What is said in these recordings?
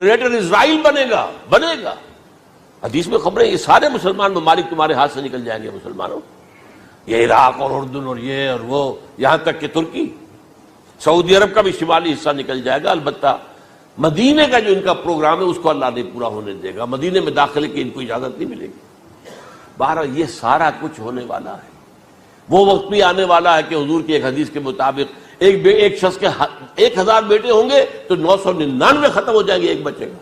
Greater اسرائیل بنے گا. حدیث میں خبریں یہ سارے مسلمان ممالک تمہارے ہاتھ سے نکل جائیں گے مسلمانوں. یہ عراق اور اردن اور یہ اور وہ، یہاں تک کہ ترکی، سعودی عرب کا بھی شمالی حصہ نکل جائے گا. البتہ مدینے کا جو ان کا پروگرام ہے اس کو اللہ نہیں پورا ہونے دے گا. مدینے میں داخلے کی ان کو اجازت نہیں ملے گی. بہرحال یہ سارا کچھ ہونے والا ہے. وہ وقت بھی آنے والا ہے کہ حضور کی ایک حدیث کے مطابق ایک شخص کے 1000 بیٹے ہوں گے تو 999 ختم ہو جائیں گے، ایک بچے گا.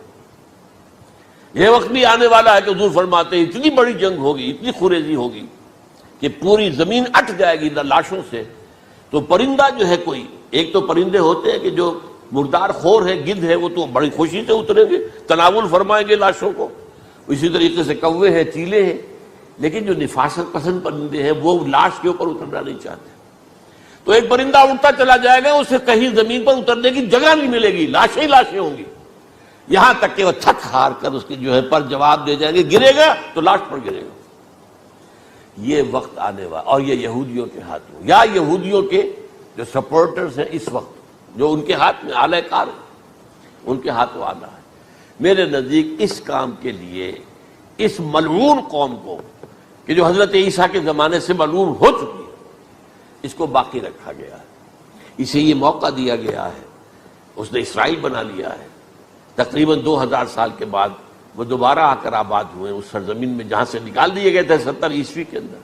یہ وقت بھی آنے والا ہے کہ حضور فرماتے ہیں اتنی بڑی جنگ ہوگی، اتنی خریزی ہوگی کہ پوری زمین اٹ جائے گی لاشوں سے. تو پرندہ جو ہے کوئی، ایک تو پرندے ہوتے ہیں کہ جو مردار خور ہے، گدھ ہے، وہ تو بڑی خوشی سے اتریں گے، تناول فرمائیں گے لاشوں کو. اسی طریقے سے کوے ہیں، چیلے ہیں. لیکن جو نفاست پسند پرندے ہیں وہ لاش کے اوپر اترنا نہیں چاہتے. تو ایک پرندہ اڑتا چلا جائے گا، اسے کہیں زمین پر اترنے کی جگہ نہیں ملے گی، لاشیں ہی لاشیں ہوں گی. یہاں تک کہ وہ تھک ہار کر اس کی جو ہے پر جواب دے جائیں گے، گرے گا تو لاش پر گرے گا. یہ وقت آنے والا، اور یہ یہودیوں کے ہاتھوں، یا یہودیوں کے جو سپورٹرز ہیں اس وقت، جو ان کے ہاتھ میں آلہ کار ہیں، ان کے ہاتھوں آنا ہے. میرے نزدیک اس کام کے لیے اس ملعون قوم کو، کہ جو حضرت عیسیٰ کے زمانے سے ملعون ہو چکی ہے، اس کو باقی رکھا گیا ہے. اسے یہ موقع دیا گیا ہے. اس نے اسرائیل بنا لیا ہے. تقریباً 2000 سال کے بعد وہ دوبارہ آ کر آباد ہوئے اس سرزمین میں جہاں سے نکال دیے گئے تھے 70 عیسوی کے اندر.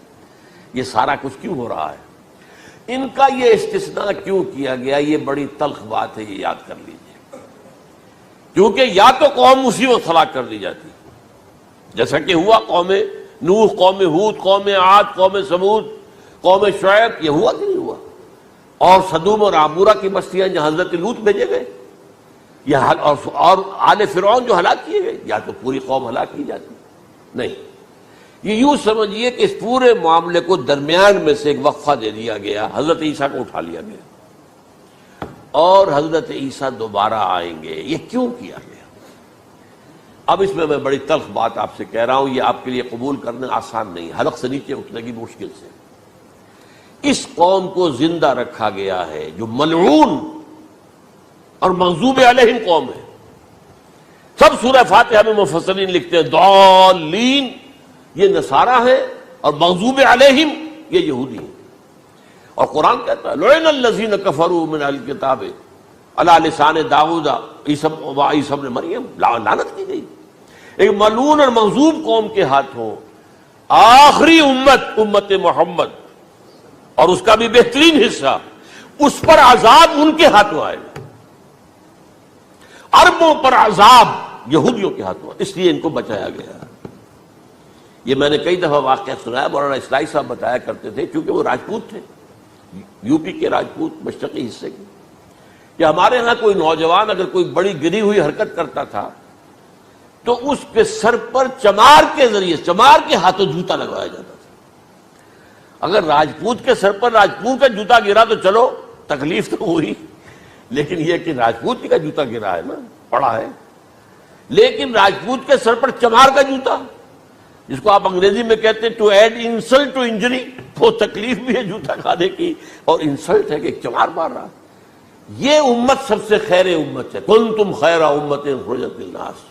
یہ سارا کچھ کیوں ہو رہا ہے؟ ان کا یہ استثناء کیوں کیا گیا؟ یہ بڑی تلخ بات ہے، یہ یاد کر لیجیے. کیونکہ یا تو قوم اسی وقت ہلاک کر دی جاتی، جیسا کہ ہوا قوم نوح، قوم ہود، قوم عاد، قوم ثمود، قوم شعیب. یہ ہوا کہ نہیں ہوا؟ اور سدوم اور عمورہ کی بستیاں جہاں حضرت لوط بھیجے گئے، اور آل فرعون جو ہلاک کیے گئے. یا تو پوری قوم ہلاک کی جاتی، نہیں. یہ یوں سمجھیے کہ اس پورے معاملے کو درمیان میں سے ایک وقفہ دے دیا گیا، حضرت عیسیٰ کو اٹھا لیا گیا، اور حضرت عیسیٰ دوبارہ آئیں گے. یہ کیوں کیا گیا؟ اب اس میں بڑی تلخ بات آپ سے کہہ رہا ہوں، یہ آپ کے لیے قبول کرنا آسان نہیں، حلق سے نیچے اٹھنے کی مشکل سے. اس قوم کو زندہ رکھا گیا ہے جو ملعون اور مغضوب علیہم قوم ہے. سب سورہ فاتحہ میں مفسرین لکھتے ہیں ضالین، یہ نصارہ ہیں، اور مغضوب علیہم یہ یہودی ہیں. اور قرآن کہتا ہے لعن الذین کفروا من اہل الکتاب علی لسان داؤد وعیسی ابن مریم، لعنت کی گئی. ایک ملعون اور مغضوب قوم کے ہاتھوں آخری امت محمد، اور اس کا بھی بہترین حصہ، اس پر عذاب ان کے ہاتھوں آئے گا. عربوں پر عذاب یہودیوں کے ہاتھوں، اس لیے ان کو بچایا گیا. یہ میں نے کئی دفعہ واقعہ سنایا، مولانا اسلائی صاحب بتایا کرتے تھے، کیونکہ وہ راجپوت تھے، یو پی کے راجپوت، مشرقی حصے کے، کہ ہمارے ہاں کوئی نوجوان اگر کوئی بڑی گری ہوئی حرکت کرتا تھا تو اس کے سر پر چمار کے ذریعے، چمار کے ہاتھوں جوتا لگوایا جاتا تھا. اگر راجپوت کے سر پر راجپوت کا جوتا گرا تو چلو تکلیف تو ہوئی، لیکن یہ کہ راجپوت کا جوتا گرا ہے نا، پڑا ہے. لیکن راجپوت کے سر پر چمار کا جوتا، جس کو آپ انگریزی میں کہتے ہیں to add insult to injury, وہ تکلیف بھی ہے جوتا کھانے کی، اور انسلٹ ہے کہ ایک چمار مار رہا. یہ امت سب سے خیر امت ہے. کنتم خیر امت اخرجت للناس.